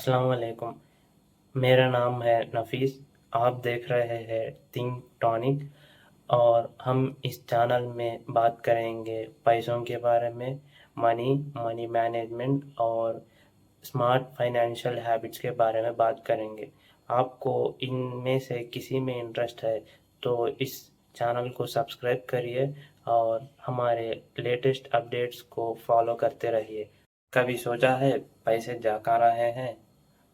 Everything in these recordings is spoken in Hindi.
अस्सलाम वालेकुम। मेरा नाम है नफ़ीस। आप देख रहे हैं थिंक टॉनिक और हम इस चैनल में बात करेंगे पैसों के बारे में, मनी मैनेजमेंट और स्मार्ट फाइनेंशियल हैबिट्स के बारे में बात करेंगे। आपको इनमें से किसी में इंटरेस्ट है तो इस चैनल को सब्सक्राइब करिए और हमारे लेटेस्ट अपडेट्स को फॉलो करते रहिए। कभी सोचा है पैसे जा कहाँ रहे हैं?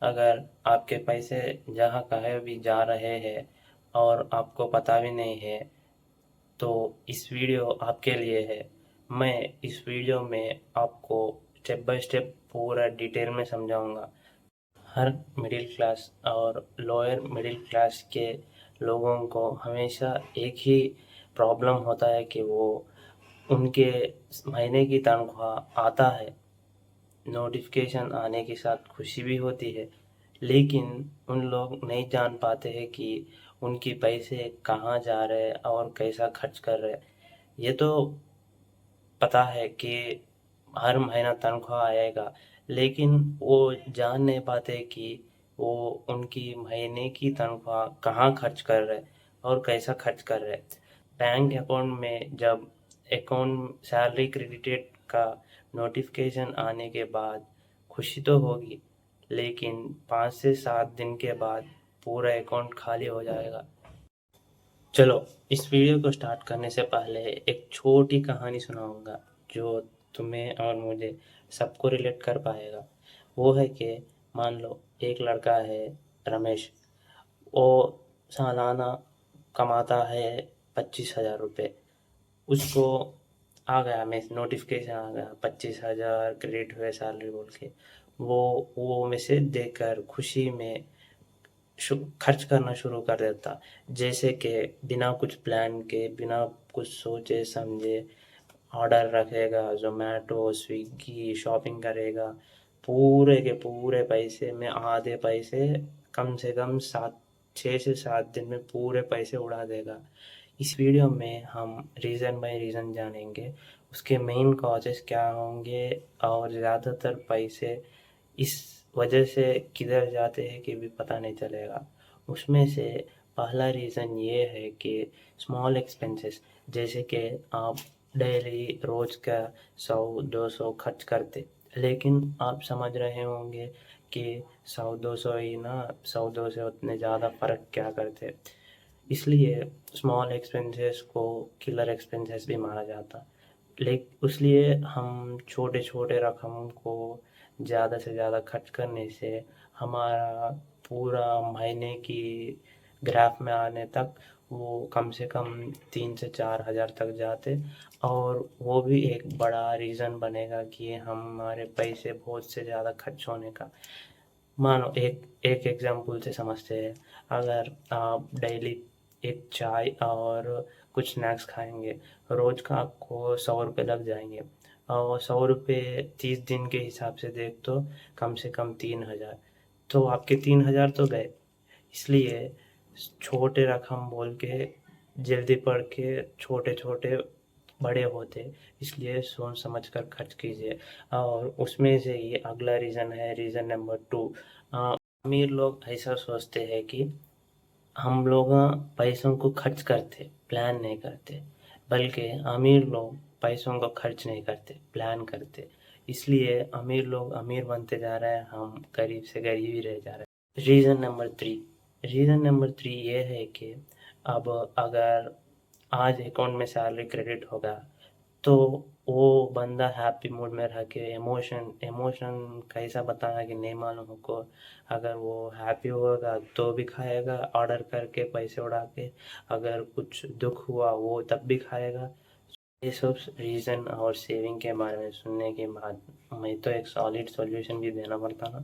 अगर आपके पैसे जहाँ कहीं भी जा रहे हैं और आपको पता भी नहीं है तो इस वीडियो आपके लिए है। मैं इस वीडियो में आपको स्टेप बाय स्टेप पूरा डिटेल में समझाऊंगा। हर मिडिल क्लास और लोअर मिडिल क्लास के लोगों को हमेशा एक ही प्रॉब्लम होता है कि वो उनके महीने की तनख्वाह आता है, नोटिफिकेशन आने के साथ खुशी भी होती है, लेकिन उन लोग नहीं जान पाते हैं कि उनके पैसे कहाँ जा रहे हैं और कैसा खर्च कर रहे हैं। ये तो पता है कि हर महीना तनख्वाह आएगा, लेकिन वो जान नहीं पाते कि वो उनकी महीने की तनख्वाह कहाँ खर्च कर रहे और कैसा खर्च कर रहे। बैंक अकाउंट में जब अकाउंट सैलरी क्रेडिटेड का नोटिफिकेशन आने के बाद खुशी तो होगी, लेकिन 5 से 7 दिन के बाद पूरा अकाउंट खाली हो जाएगा। चलो, इस वीडियो को स्टार्ट करने से पहले एक छोटी कहानी सुनाऊंगा जो तुम्हें और मुझे सबको रिलेट कर पाएगा। वो है कि मान लो एक लड़का है, रमेश। वो सालाना कमाता है 25,000 रुपये। उसको आ गया मैं नोटिफिकेशन आ गया 25,000 क्रेडिट हुए सैलरी बोल के। वो मैसेज देखकर खुशी में खर्च करना शुरू कर देता। जैसे कि बिना कुछ प्लान के, बिना कुछ सोचे समझे ऑर्डर रखेगा, ज़ोमैटो, स्विगी, शॉपिंग करेगा। पूरे के पूरे पैसे में आधे पैसे, कम से कम 6 से 7 दिन में पूरे पैसे उड़ा देगा। इस वीडियो में हम रीज़न बाय रीज़न जानेंगे, उसके मेन कॉजेज़ क्या होंगे और ज़्यादातर पैसे इस वजह से किधर जाते हैं कि भी पता नहीं चलेगा। उसमें से पहला रीज़न ये है कि स्मॉल एक्सपेंसेस, जैसे कि आप डेली रोज़ का 100-200 खर्च करते, लेकिन आप समझ रहे होंगे कि 100-200 ही ना, 100-200 उतने ज़्यादा फ़र्क क्या करते। इसलिए स्मॉल एक्सपेंसेस को किलर एक्सपेंसेस भी माना जाता। इसलिए हम छोटे-छोटे रकम को ज़्यादा से ज़्यादा खर्च करने से हमारा पूरा महीने की ग्राफ में आने तक वो कम से कम 3 से 4 हज़ार तक जाते, और वो भी एक बड़ा रीज़न बनेगा कि हमारे पैसे बहुत से ज़्यादा खर्च होने का। मानो एक एक एग्जांपल से समझते हैं। अगर आप डेली एक चाय और कुछ स्नैक्स खाएंगे, रोज़ का आपको 100 रुपये लग जाएंगे, और 100 रुपये 30 दिन के हिसाब से देख तो कम से कम 3 हज़ार, तो आपके 3 हज़ार तो गए। इसलिए छोटे रकम बोल के जल्दी पढ़ के छोटे छोटे बड़े होते, इसलिए सोच समझ कर खर्च कीजिए। और उसमें से ये अगला रीज़न है, रीज़न नंबर 2। अमीर लोग ऐसा सोचते हैं कि हम लोग पैसों को खर्च करते, प्लान नहीं करते, बल्कि अमीर लोग पैसों को खर्च नहीं करते, प्लान करते। इसलिए अमीर लोग अमीर बनते जा रहे हैं, हम गरीब से गरीब ही रह जा रहे हैं। रीज़न नंबर 3 ये है कि अब अगर आज अकाउंट में सैलरी क्रेडिट होगा तो वो बंदा हैप्पी मूड में रह के इमोशन इमोशन कैसा बताना कि नहीं मालूम हमको। अगर वो हैप्पी होगा तो भी खाएगा ऑर्डर करके पैसे उड़ा के, अगर कुछ दुख हुआ वो तब भी खाएगा। ये सब रीज़न और सेविंग के बारे में सुनने के बाद मैं तो एक सॉलिड सॉल्यूशन भी देना पड़ता ना,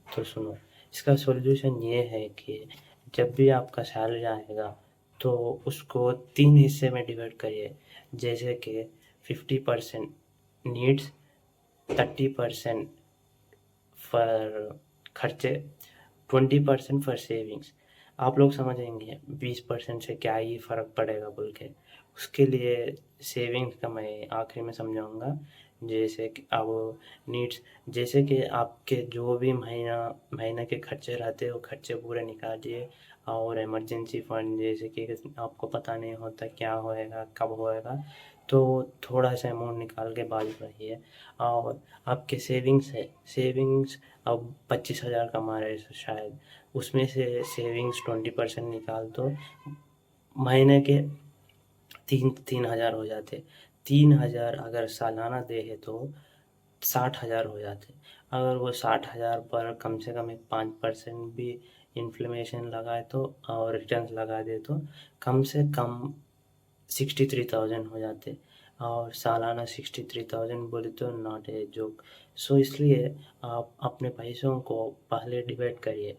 तो सुनो। इसका सॉल्यूशन ये है कि जब भी आपका सैलरी आएगा तो उसको 3 हिस्से में डिवाइड करिए। जैसे कि 50% नीड्स, 30% फॉर खर्चे, 20% फॉर सेविंग्स। आप लोग समझेंगे 20% से क्या ही फ़र्क पड़ेगा बोल के। उसके लिए सेविंग्स का मैं आखिरी में समझाऊंगा। जैसे कि अब नीड्स, जैसे कि आपके जो भी महीना के खर्चे रहते हैं वो खर्चे पूरे निकालिए। और इमरजेंसी फंड, जैसे कि आपको पता नहीं होता क्या होएगा कब होएगा, तो थोड़ा सा अमाउंट निकाल के बाजू रखिए। और आपके सेविंग्स अब 25,000 कमा रहे हैं शायद, उसमें से सेविंग्स 20% निकाल दो। महीने के 3,000 हो जाते। 3,000 अगर सालाना दे तो 60,000 हो जाते। अगर वो 60,000 पर कम से कम एक 5% भी इन्फ्लेमेशन लगाए तो और रिटर्न्स लगा दे तो कम से कम 63,000 हो जाते। और सालाना 63,000 बोले तो नॉट ए जोक। सो इसलिए आप अपने पैसों को पहले डिवाइड करिए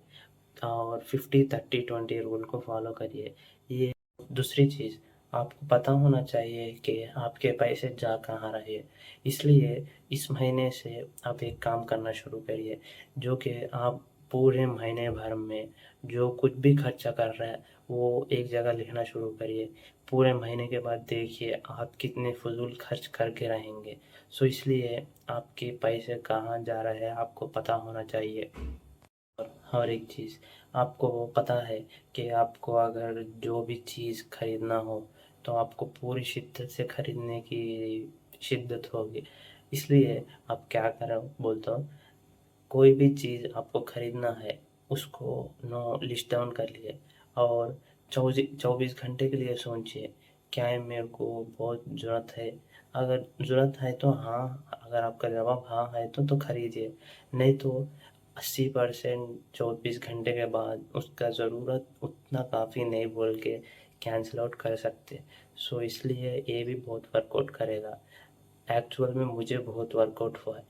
और 50-30-20 रूल को फॉलो करिए। ये दूसरी चीज़, आपको पता होना चाहिए कि आपके पैसे जा कहाँ रहे। इसलिए इस महीने से आप एक काम करना शुरू करिए, जो कि आप पूरे महीने भर में जो कुछ भी खर्चा कर रहे हैं वो एक जगह लिखना शुरू करिए। पूरे महीने के बाद देखिए आप कितने फ़िज़ूल खर्च करके रहेंगे। सो इसलिए आपके पैसे कहाँ जा रहे हैं आपको पता होना चाहिए। और हर एक चीज़ आपको पता है कि आपको अगर जो भी चीज़ खरीदना हो तो आपको पूरी शिद्दत से खरीदने की शिद्दत होगी। इसलिए आप क्या करो बोलता हूँ, कोई भी चीज़ आपको खरीदना है उसको नो लिस्ट डाउन कर लिए और 24 घंटे के लिए सोचिए, क्या ये मेरे को बहुत ज़रूरत है। अगर ज़रूरत है तो हाँ, अगर आपका जवाब हाँ है तो खरीदिए, नहीं तो 80% 24 घंटे के बाद उसका ज़रूरत उतना काफ़ी नहीं बोल के कैंसल आउट कर सकते। सो इसलिए ये भी बहुत वर्कआउट करेगा। एक्चुअल में मुझे बहुत वर्कआउट हुआ है।